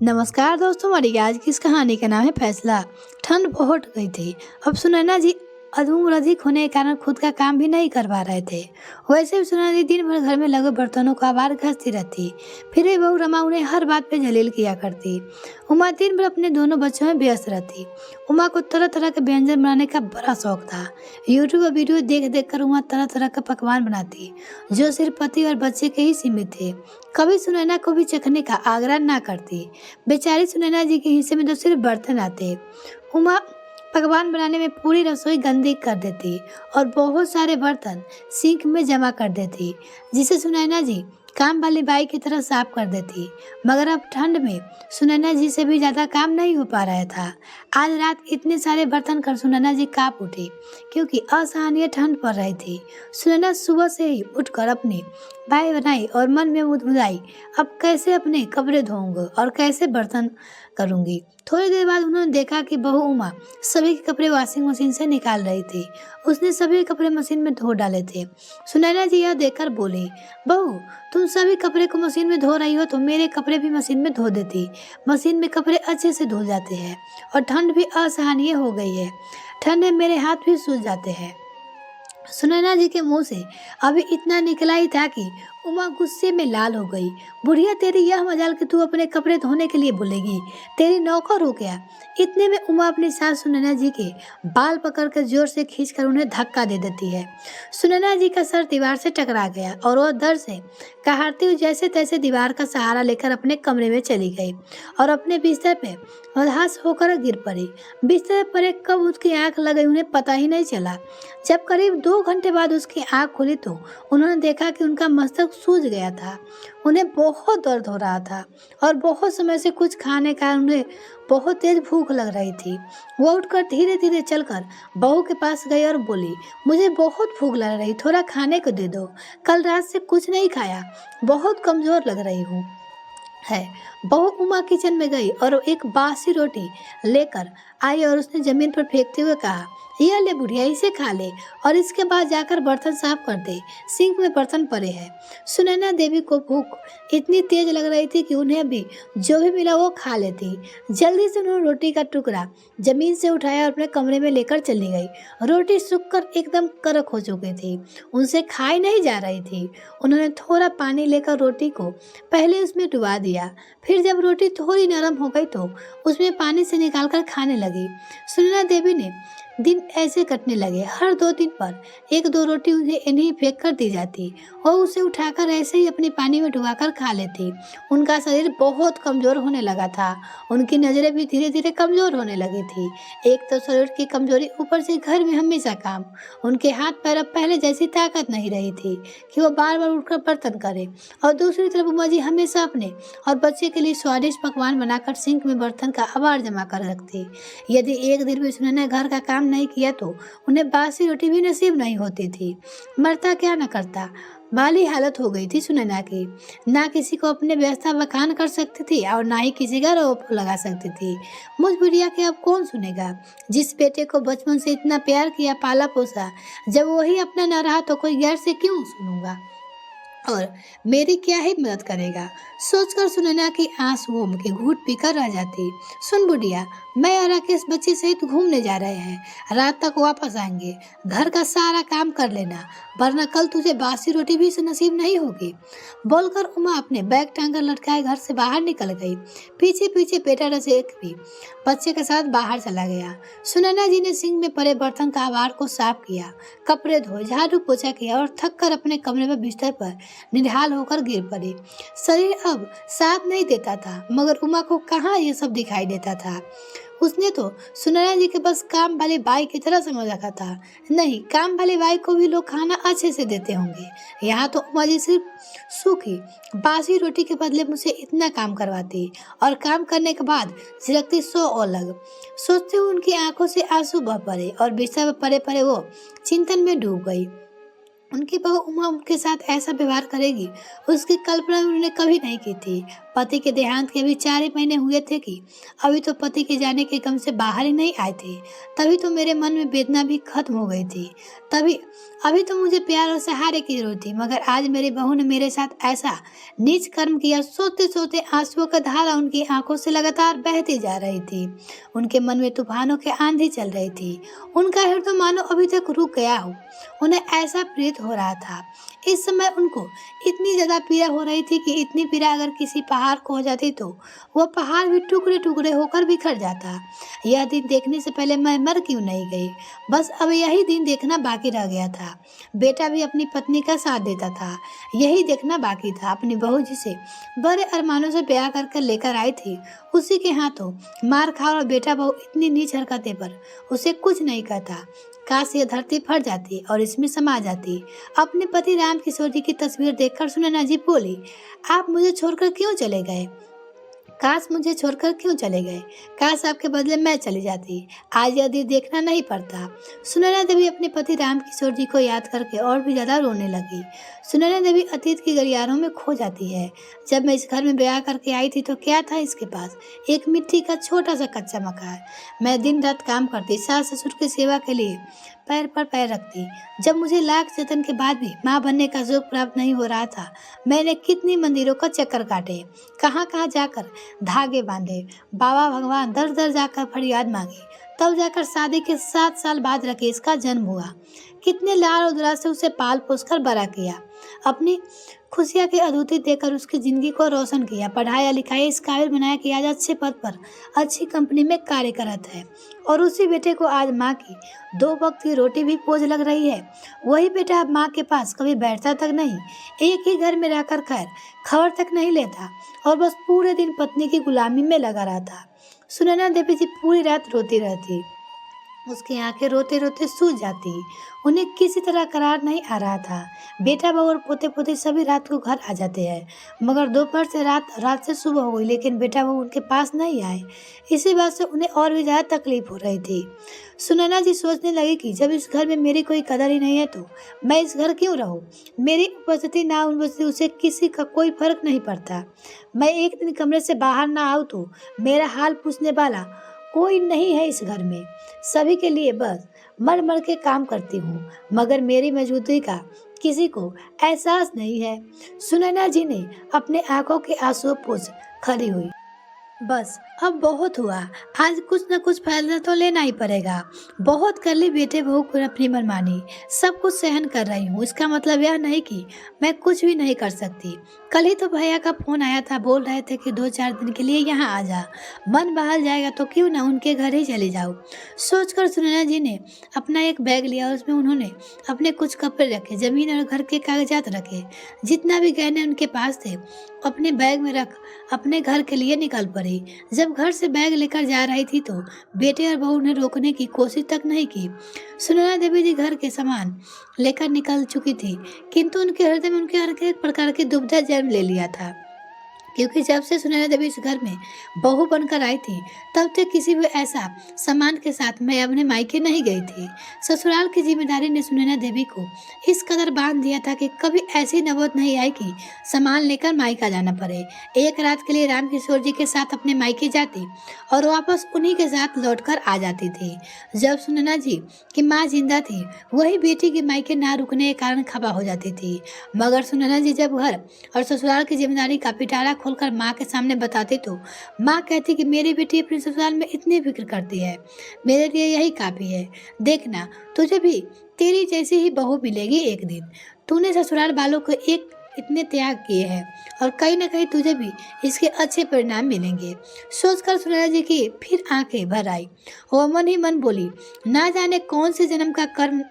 नमस्कार दोस्तों, हमारी आज की इस कहानी का नाम है फैसला। ठंड बहुत गई थी। अब सुनैना जी अधूर अधिक होने के कारण खुद का काम भी नहीं कर पा रहे थे। वैसे भी सुनैना जी दिन भर घर में लगे बर्तनों का आवार घसती रहती। फिर भी बहू रमा उन्हें हर बात पे जलील किया करती। उमा दिन भर अपने दोनों बच्चों में व्यस्त रहती। उमा को तरह तरह के व्यंजन बनाने का बड़ा शौक था। यूट्यूब और वीडियो देख देख कर उमा तरह तरह के पकवान बनाती, जो सिर्फ पति और बच्चे के ही सीमित थे। कभी सुनैना को भी चखने का आग्रह ना करती। बेचारी सुनैना जी के हिस्से में तो सिर्फ बर्तन आते। उमा पकवान बनाने में पूरी रसोई गंदी कर देती और बहुत सारे बर्तन सिंक में जमा कर देती, जिसे सुनैना जी काम वाली बाई की तरह साफ कर देती। मगर अब ठंड में सुनैना जी से भी ज्यादा काम नहीं हो पा रहा था। आज रात इतने सारे बर्तन कर सुनैना जी कांप उठी, क्योंकि असहनीय ठंड पड़ रही थी। सुनैना सुबह से ही उठकर अपनी बाई बनाई और मन में मुदमुदाई, अब कैसे अपने कपड़े धोऊंगी और कैसे बर्तन करूंगी। थोड़ी देर बाद उन्होंने देखा कि बहू उमा सभी के कपड़े वॉशिंग मशीन से निकाल रही थी। उसने सभी कपड़े मशीन में धो डाले थे। सुनैना जी यह देखकर बोली, बहू तुम सभी कपड़े को मशीन में धो रही हो तो मेरे कपड़े भी मशीन में धो देती। मशीन में कपड़े अच्छे से धो जाते हैं और ठंड भी असहनीय हो गई है। ठंड में मेरे हाथ भी सूज जाते हैं। सुनैना जी के मुंह से अभी इतना निकला ही था कि उमा गुस्से में लाल हो गई। बुढ़िया, तेरी यह मजाल कि तू अपने कपड़े धोने के लिए बोलेगी, तेरी नौकर हो गया। इतने में उमा अपनी सास सुनैना जी के बाल पकड़कर जोर से खींचकर उन्हें धक्का दे देती है। सुनैना जी का सर दीवार से टकरा गया और वह दर्द से कहारती हुई जैसे तैसे दीवार का सहारा लेकर अपने कमरे में चली गई और अपने बिस्तर पे उदास होकर गिर पड़ी। बिस्तर पर कब उसकी आंख लग गई उन्हें पता ही नहीं चला। जब करीब 2 घंटे बाद उसकी आंख खुली तो उन्होंने देखा कि उनका मस्तक सूज गया था। उन्हें बहुत दर्द हो रहा था और बहुत समय से कुछ खाने का उन्हें बहुत तेज भूख लग रही थी। वो उठकर धीरे धीरे चलकर बहू के पास गई और बोली, मुझे बहुत भूख लग रही, थोड़ा खाने को दे दो। कल रात से कुछ नहीं खाया, बहुत कमजोर लग रही हूँ है। बहू उमा किचन में गई और एक बासी रोटी लेकर आई और उसने जमीन पर फेंकते हुए कहा, यह ले बुढ़िया, इसे खा ले और इसके बाद जाकर बर्तन साफ कर दे, सिंक में बर्तन पड़े हैं। सुनैना देवी को भूख इतनी तेज लग रही थी कि उन्हें भी जो भी मिला वो खा लेती। जल्दी से उन्होंने रोटी का टुकड़ा जमीन से उठाया और अपने कमरे में लेकर चली गई। रोटी सूखकर एकदम कड़क हो चुकी थी, उनसे खाई नहीं जा रही थी। उन्होंने थोड़ा पानी लेकर रोटी को पहले उसमें डुबा दिया, फिर जब रोटी थोड़ी नरम हो गई तो उसमें पानी से निकालकर खाने लगी। सुनैना देवी ने दिन ऐसे कटने लगे। हर 2 दिन पर 1-2 रोटी उन्हें इन्हीं फेंक कर दी जाती और उसे उठाकर ऐसे ही अपने पानी में डुबाकर खा लेती। उनका शरीर बहुत कमजोर होने लगा था। उनकी नजरें भी धीरे धीरे कमजोर होने लगी थी। एक तो शरीर की कमजोरी, ऊपर से घर में हमेशा काम। उनके हाथ पैर अब पहले जैसी ताकत नहीं रही थी कि वो बार बार उठकर बर्तन करे। और दूसरी तरफ उमा जी हमेशा अपने और बच्चे के लिए स्वादिष्ट पकवान बनाकर सिंक में बर्तन का आवार जमा कर रखती। यदि एक दिन भी सुनैना घर का काम नहीं किया तो उन्हें बासी रोटी भी नसीब नहीं होती थी। मरता क्या न करता, बाली हालत हो गई थी सुनैना की। ना किसी को अपने व्यवस्था बखान कर सकती थी और ना ही किसी का रोप लगा सकती थी। मुझ बुढ़िया के अब कौन सुनेगा, जिस बेटे को बचपन से इतना प्यार किया, पाला पोसा, जब वही अपना न रहा तो कोई गैर से क्यों सुनूंगा और मेरी क्या ही मदद करेगा। सोचकर सुनैना की आंसुओं के घूंट पीकर रह जाती। सुन बुढ़िया, मैं और राकेश बच्चे सहित घूमने जा रहे हैं, रात तक वापस आएंगे। घर का सारा काम कर लेना, वरना कल तुझे बासी रोटी भी नसीब नहीं होगी। बोलकर उमा अपने बैग टांगर लटकाए घर से बाहर निकल गई। पीछे पीछे बेटा रसिक भी बच्चे के साथ बाहर चला गया। सुनैना जी ने सिंक में पड़े बर्तन का आवार को साफ किया, कपड़े धोए, झाड़ू पोछा किया और थक कर अपने कमरे में बिस्तर पर निढाल होकर गिर पड़ी। शरीर अब साथ नहीं देता था, मगर उमा को कहाँ ये सब दिखाई देता था। उसने तो सुनैना जी के बस काम वाली बाई की तरह समझ रखा था। नहीं, काम वाली बाई को भी लोग खाना अच्छे से देते होंगे। यहाँ तो उमा जी सिर्फ सूखी बासी रोटी के बदले मुझसे इतना काम करवाती और काम करने के बाद झिलकती 100 और लग। सोचते हुए उनकी आंखों से आंसू बह पड़े और बिस्तर पर पड़े पड़े वो चिंतन में डूब गई। उनकी बहू उमा उनके साथ ऐसा व्यवहार करेगी, उसकी कल्पना भी उन्होंने कभी नहीं की थी। पति के देहांत के अभी 4 ही महीने हुए थे कि अभी तो पति के जाने के गम से बाहर ही नहीं आए थे। तभी तो मेरे मन में वेदना भी खत्म हो गई थी। तभी अभी तो मुझे प्यार और सहारे की जरूरत थी, मगर आज मेरी बहू ने मेरे साथ ऐसा नीच कर्म किया। सोते सोते आंसुओं का धारा उनकी आंखों से लगातार बहती जा रही थी। उनके मन में तूफानों की आंधी चल रही थी। उनका हृदय मानो अभी तक रुक गया हो। उन्हें ऐसा प्रीत हो रहा था। इस समय उनको इतनी ज्यादा पीड़ा हो रही थी कि इतनी पीड़ा अगर किसी पहाड़ को हो जाती तो वह पहाड़ भी टुकड़े टुकड़े होकर बिखर जाता। यह दिन देखने से पहले मैं मर क्यों नहीं गई। बस अब यही दिन देखना बाकी रह गया था। बेटा भी अपनी पत्नी का साथ देता था, यही देखना बाकी था। अपनी बहू जिसे बड़े अरमानों से ब्याह कर लेकर आई थी, उसी के हाथों मार खा और बेटा बहू इतनी नीच हरकतें पर उसे कुछ नहीं कहता। काश ये धरती फट जाती और इसमें समा जाती। अपने पति राम किशोर जी की तस्वीर देखकर सुनैना जी बोली, आप मुझे छोड़कर क्यों चले गए? काश मुझे छोड़कर क्यों चले गए? काश आपके बदले मैं चली जाती। आज यदि देखना नहीं पड़ता। सुनैना देवी अपने पति राम किशोर जी को याद करके और भी ज्यादा रोने लगी। सुनैना देवी अतीत की गलियारों में खो जाती है। जब मैं इस घर में ब्याह करके आई थी तो क्या था इसके पास? एक मिट्टी का छोटा सा कच्चा मकान। मैं दिन रात काम करती, सास ससुर की सेवा के लिए पैर पर पैर रखती। जब मुझे लाख जतन के बाद भी माँ बनने का योग प्राप्त नहीं हो रहा था, मैंने कितनी मंदिरों का चक्कर काटे, कहाँ कहाँ जाकर धागे बांधे, बाबा भगवान दर दर जाकर फरियाद मांगी। तब जाकर शादी के 7 साल बाद राकेश का जन्म हुआ। कितने लाड़ और दुलार से उसे पाल पोस कर बड़ा किया, अपनी खुशियाँ की अधूती देकर उसकी जिंदगी को रोशन किया, पढ़ाया लिखाया इस काबिल बनाया कि आज अच्छे पद पर अच्छी कंपनी में कार्य करत है। और उसी बेटे को आज माँ की 2 वक्त की रोटी भी बोझ लग रही है। वही बेटा अब माँ के पास कभी बैठता तक नहीं, एक ही घर में रहकर खैर खबर तक नहीं लेता और बस पूरे दिन पत्नी की गुलामी में लगा रहता। सुनैना देवी जी पूरी रात रोती रहती। उसकी आंखें रोते रोते सूज जाती। उन्हें किसी तरह करार नहीं आ रहा था। बेटा बहू और पोते पोते सभी रात को घर आ जाते हैं, मगर दोपहर से रात से सुबह हो गई लेकिन बेटा बहू उनके पास नहीं आए। इसी बात से उन्हें और भी ज्यादा तकलीफ हो रही थी। सुनैना जी सोचने लगी कि जब इस घर में मेरी कोई कदर ही नहीं है तो मैं इस घर क्यों रहूं? मेरी उपस्थिति ना उपस्थिति उसे किसी का कोई फर्क नहीं पड़ता। मैं एक दिन कमरे से बाहर ना आऊं तो मेरा हाल पूछने वाला कोई नहीं है इस घर में। सभी के लिए बस मर मर के काम करती हूँ, मगर मेरी मौजूदगी का किसी को एहसास नहीं है। सुनैना जी ने अपने आंखों के आंसू पोंछ खड़ी हुई। बस अब बहुत हुआ, आज कुछ न कुछ फैसला तो लेना ही पड़ेगा। बहुत कर ली बेटे बहू को अपनी मनमानी, सब कुछ सहन कर रही हूँ। इसका मतलब यह नहीं कि मैं कुछ भी नहीं कर सकती। कल ही तो भैया का फोन आया था, बोल रहे थे कि 2-4 दिन के लिए यहाँ आ जा, मन बहल जाएगा तो क्यों ना उनके घर ही चले जाओ। सोचकर सुनैना जी ने अपना एक बैग लिया, उसमें उन्होंने अपने कुछ कपड़े रखे, जमीन और घर के कागजात रखे, जितना भी गहने उनके पास थे अपने बैग में रख अपने घर के लिए निकल पड़ी। जब घर से बैग लेकर जा रही थी तो बेटे और बहू ने रोकने की कोशिश तक नहीं की। सुनैना देवी जी घर के सामान लेकर निकल चुकी थी, किंतु उनके हृदय में उनके हर एक प्रकार की दुविधा जन्म ले लिया था, क्योंकि जब से सुनैना देवी इस घर में बहू बनकर आई थी तब तक किसी भी ऐसा सामान के साथ मैं अपने मायके नहीं गई थी। ससुराल की जिम्मेदारी ने सुनैना देवी को इस कदर बांध दिया था कि कभी ऐसी नौबत नहीं आई कि सामान लेकर मायका जाना पड़े। एक रात के लिए राम किशोर जी के साथ अपने मायके जाती और वापस उन्हीं के साथ लौटकर आ जाती थी। जब सुनैना जी की माँ जिंदा थी वही बेटी के मायके ना रुकने के कारण खफा हो जाती थी, मगर सुनैना जी जब घर और ससुराल की जिम्मेदारी का पिटारा खोलकर माँ के सामने बताती तो माँ कहती कि मेरी बेटी अपने ससुराल में इतनी फिक्र करती है, मेरे लिए यही काफी है। देखना तुझे भी तेरी जैसी ही बहू मिलेगी एक दिन। तूने ससुराल वालों को एक इतने त्याग किए हैं और कहीं न कहीं तुझे भी इसके अच्छे परिणाम मिलेंगे। सोचकर सुनैना जी की फिर आंखें भर आई। वो मन ही मन बोली, ना जाने कौन से जन्म का कर्म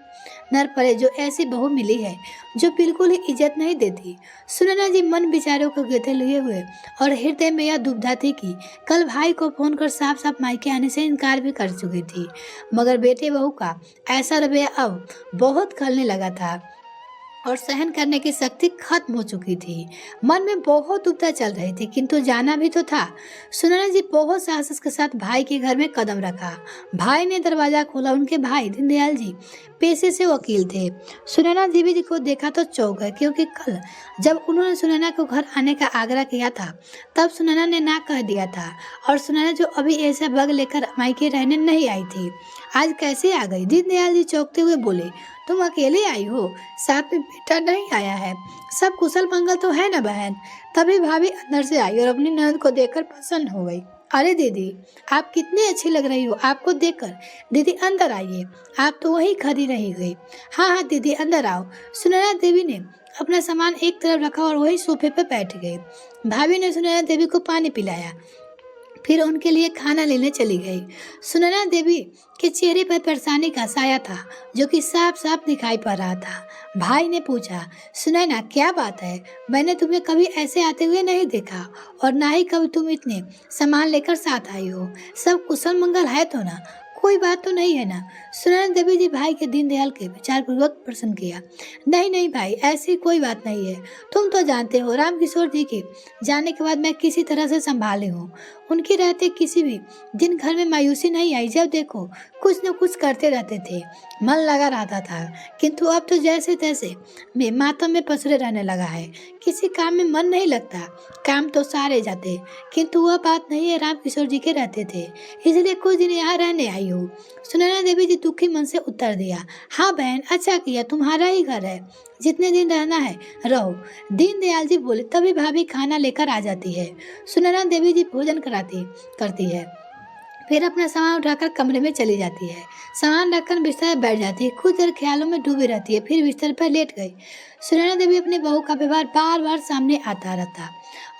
नर परे जो ऐसी बहू मिली है जो बिल्कुल ही इज्जत नहीं देती। सुनैना जी मन विचारों को घेरे लिए हुए और हृदय में यह दुविधा थी कि कल भाई को फोन कर साफ साफ मायके आने से इनकार भी कर चुकी थी, मगर बेटे बहू का ऐसा रवैया अब बहुत खलने लगा था। और सहन करने की शक्ति खत्म हो चुकी थी। मन में बहुत उपदा चल रही थी, किंतु जाना भी तो था। सुनैना जी बहुत साहस के साथ भाई के घर में कदम रखा। भाई ने दरवाजा खोला। उनके भाई दीनदयाल जी पेशे से वकील थे। सुनैना देवी जी को देखा तो चौंक गए, क्योंकि कल जब उन्होंने सुनैना को घर आने का आग्रह किया था तब सुनैना ने ना कह दिया था, और सुनैना जो अभी ऐसा बग लेकर मायके रहने नहीं आई थी, आज कैसे आ गई। दीनदयाल जी चौंकते हुए बोले, तुम अकेले आई हो, साथ में बेटा नहीं आया है? सब कुशल मंगल तो है ना बहन? तभी भाभी अंदर से आई और अपनी ननद को देखकर प्रसन्न हो गई। अरे दीदी, आप कितनी अच्छी लग रही हो, आपको देखकर। दीदी अंदर आइए, आप तो वहीं खड़ी रह गई। हाँ हाँ दीदी अंदर आओ। सुनैना देवी ने अपना सामान एक तरफ रखा और वही सोफे पर बैठ गई। भाभी ने सुनैना देवी को पानी पिलाया, फिर उनके लिए खाना लेने चली गई। सुनैना देवी के चेहरे पर परेशानी का साया था, जो कि साफ साफ दिखाई पड़ रहा था। भाई ने पूछा, सुनैना क्या बात है? मैंने तुम्हें कभी ऐसे आते हुए नहीं देखा, और ना ही कभी तुम इतने सामान लेकर साथ आई हो। सब कुशल मंगल है तो ना? कोई बात तो नहीं है ना? सुनैना देवी जी भाई के दीनदयाल के विचार पूर्वक प्रश्न किया। नहीं नहीं भाई, ऐसी कोई बात नहीं है। तुम तो जानते हो, रामकिशोर जी के जाने के बाद मैं किसी तरह से संभाली हूँ। उनके रहते किसी भी दिन घर में मायूसी नहीं आई। जब देखो कुछ न कुछ करते रहते थे, मन लगा रहता था। किंतु अब तो जैसे तैसे में मातम में पसरे रहने लगा है। किसी काम में मन नहीं लगता। काम तो सारे जाते, किंतु वह बात नहीं है। रामकिशोर जी के रहते थे, इसलिए कुछ दिन यहाँ रहने आई हूँ। सुनैना देवी जी दुखी मन से उत्तर दिया। हाँ बहन, अच्छा किया, तुम्हारा ही घर है, जितने दिन रहना है रहो। दीनदयाल जी बोले। तभी भाभी खाना लेकर आ जाती है। सुनैना देवी जी भोजन करती है, फिर अपना सामान उठाकर कमरे में चली जाती है। सामान रखकर बिस्तर पर बैठ जाती है। कुछ देर ख्यालों में डूबी रहती है, फिर बिस्तर पर लेट गई। सुनैना देवी अपनी बहू का व्यवहार बार बार सामने आता रहता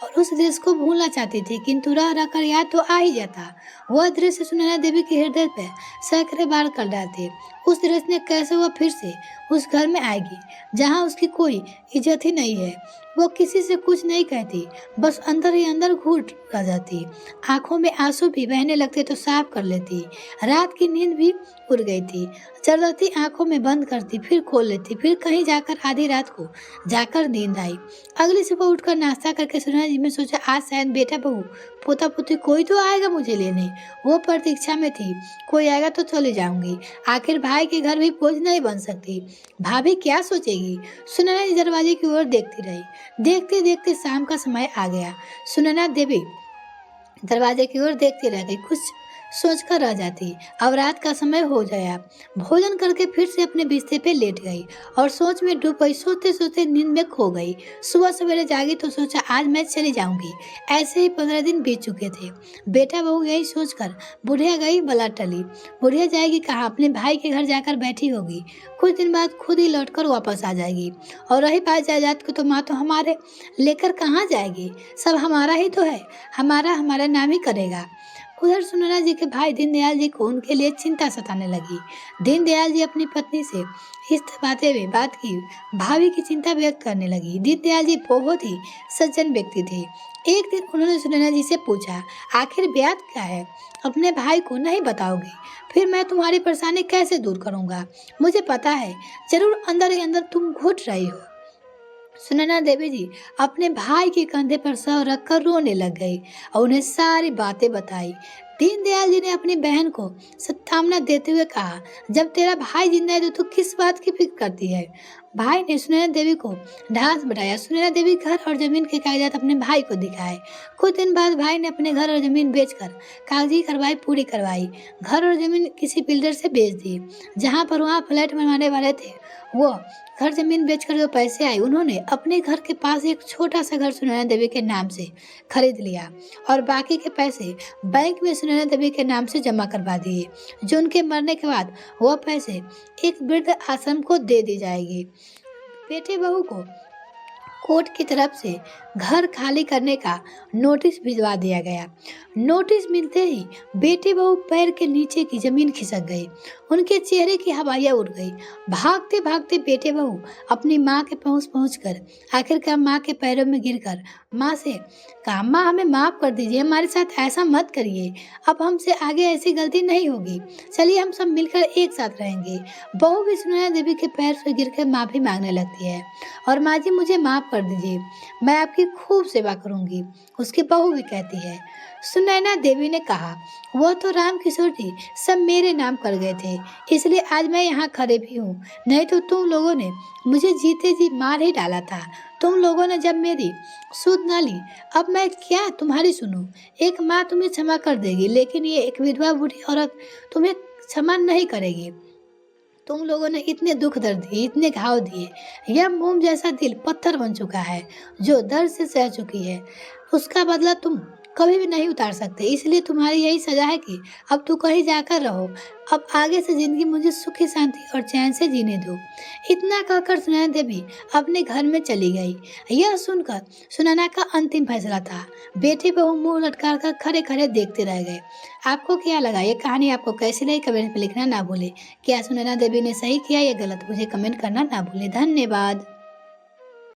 और उस दृश्य को भूलना चाहती थी, किंतु रह रह कर याद तो आ ही जाता। वह दृश्य सुनैना देवी के हृदय पर सैकड़े बार कर डालते। उस दृश्य ने कैसे वह फिर से उस घर में आएगी जहाँ उसकी कोई इज्जत ही नहीं है। वो किसी से कुछ नहीं कहती, बस अंदर ही अंदर घुट रह जाती। आंखों में आंसू भी बहने लगते तो साफ कर लेती। रात की नींद भी उड़ गई थी। जल्दी आंखों में बंद करती, फिर खोल लेती। फिर कहीं जाकर आधी रात को जाकर नींद आई। अगली सुबह उठकर नाश्ता करके सुनैना जी ने सोचा, आज शायद बेटा बहू पोता पोती कोई तो आएगा मुझे लेने। वो प्रतीक्षा में थी, कोई आएगा तो चले जाऊंगी। आखिर भाई के घर भी बोझ नहीं बन सकती। भाभी क्या सोचेगी? सुनैना जी दरवाजे की ओर देखती रही। देखते देखते शाम का समय आ गया। सुनैना देवी दरवाजे की ओर देखती रह गई, कुछ सोचकर रह जाती। अब रात का समय हो गया। भोजन करके फिर से अपने बिस्तर पे लेट गई और सोच में डूब गई। सोते सोते नींद में खो गई। सुबह सवेरे जागी तो सोचा, आज मैं चली जाऊंगी। ऐसे ही 15 दिन बीत चुके थे। बेटा बहू यही सोचकर बुढ़िया गई बला टली। बुढ़िया जाएगी कहाँ? अपने भाई के घर जाकर बैठी होगी। कुछ दिन बाद खुद ही लौटकर वापस आ जाएगी। और रही बात जायदाद की, तो माँ तो हमारे लेकर कहाँ जाएगी? सब हमारा ही तो है, हमारा नाम ही करेगा। उधर सुनैना जी के भाई दीनदयाल जी को उनके लिए चिंता सताने लगी। दीनदयाल जी अपनी पत्नी से इस बात की भाभी की चिंता व्यक्त करने लगी। दीनदयाल जी बहुत ही सज्जन व्यक्ति थे। एक दिन उन्होंने सुनैना जी से पूछा, आखिर बात क्या है? अपने भाई को नहीं बताओगी? फिर मैं तुम्हारी परेशानी कैसे दूर करूंगा? मुझे पता है जरूर अंदर ही अंदर तुम घुट रही हो। सुनैना देवी जी अपने भाई के कंधे पर सर रखकर रोने लग गई और उन्हें सारी बातें बताई। दीनदयाल जी ने अपनी बहन को सांत्वना देते हुए कहा, जब तेरा भाई जिंदा है तो तू किस बात की फिक्र करती है? भाई ने सुनैना देवी को ढांस बढ़ाया। सुनैना देवी घर और जमीन के कागजात अपने भाई को दिखाए। कुछ दिन बाद भाई ने अपने घर और जमीन बेचकर कागजी कार्रवाई पूरी करवाई। घर और जमीन किसी बिल्डर से बेच दी। जहाँ पर वहाँ फ्लैट बनवाने वाले थे, वो घर जमीन बेचकर जो पैसे आए, उन्होंने अपने घर के पास एक छोटा सा घर सुनैना देवी के नाम से खरीद लिया और बाकी के पैसे बैंक में सुनैना देवी के नाम से जमा करवा दिए, जो उनके मरने के बाद वह पैसे एक वृद्ध आश्रम को दे दी जाएगी। बेटे बहू को कोर्ट की तरफ से घर खाली करने का नोटिस भिजवा दिया गया। नोटिस मिलते ही बेटे बहू पैर के नीचे की जमीन खिसक गई, उनके चेहरे की हवाइयाँ उड़ गई। भागते भागते बेटे बहू अपनी माँ के पहुँच कर आखिरकार माँ के पैरों में गिरकर माँ से कहा, माँ हमें माफ़ कर दीजिए, हमारे साथ ऐसा मत करिए, अब हमसे आगे ऐसी गलती नहीं होगी, चलिए हम सब मिलकर एक साथ रहेंगे। बहू भी सुनैना देवी के पैर से गिरकर माफ़ी मांगने लगती है और माँ जी मुझे माफ़ कर दीजिए, मैं आपकी खूब सेवा करूँगी, उसकी बहू भी कहती है। सुनैना देवी ने कहा, वह तो राम किशोर जी सब मेरे नाम कर गए थे, इसलिए आज मैं यहाँ खड़े भी हूँ, नहीं तो तुम लोगों ने मुझे जीते जी मार ही डाला था। तुम लोगों ने जब मेरी सुध न ली, अब मैं क्या तुम्हारी सुनूं? एक माँ तुम्हें क्षमा कर देगी, लेकिन ये एक विधवा बूढ़ी औरत तुम्हें क्षमा नहीं करेगी। तुम लोगों ने इतने दुख दर्द दिए, इतने घाव दिए, यह मोम जैसा दिल पत्थर बन चुका है, जो दर्द से सह चुकी है, उसका बदला तुम कभी भी नहीं उतार सकते। इसलिए तुम्हारी यही सजा है कि अब तू कहीं जाकर रहो, अब आगे से जिंदगी मुझे सुखी शांति और चैन से जीने दो। इतना कहकर सुनैना देवी अपने घर में चली गई। यह सुनकर सुनैना का अंतिम फैसला था। बेटे बहू मुंह लटका कर खड़े खड़े देखते रह गए। आपको क्या लगा, ये कहानी आपको कैसी लगी कमेंट में लिखना ना भूले। क्या सुनैना देवी ने सही किया या गलत, मुझे कमेंट करना ना भूले। धन्यवाद।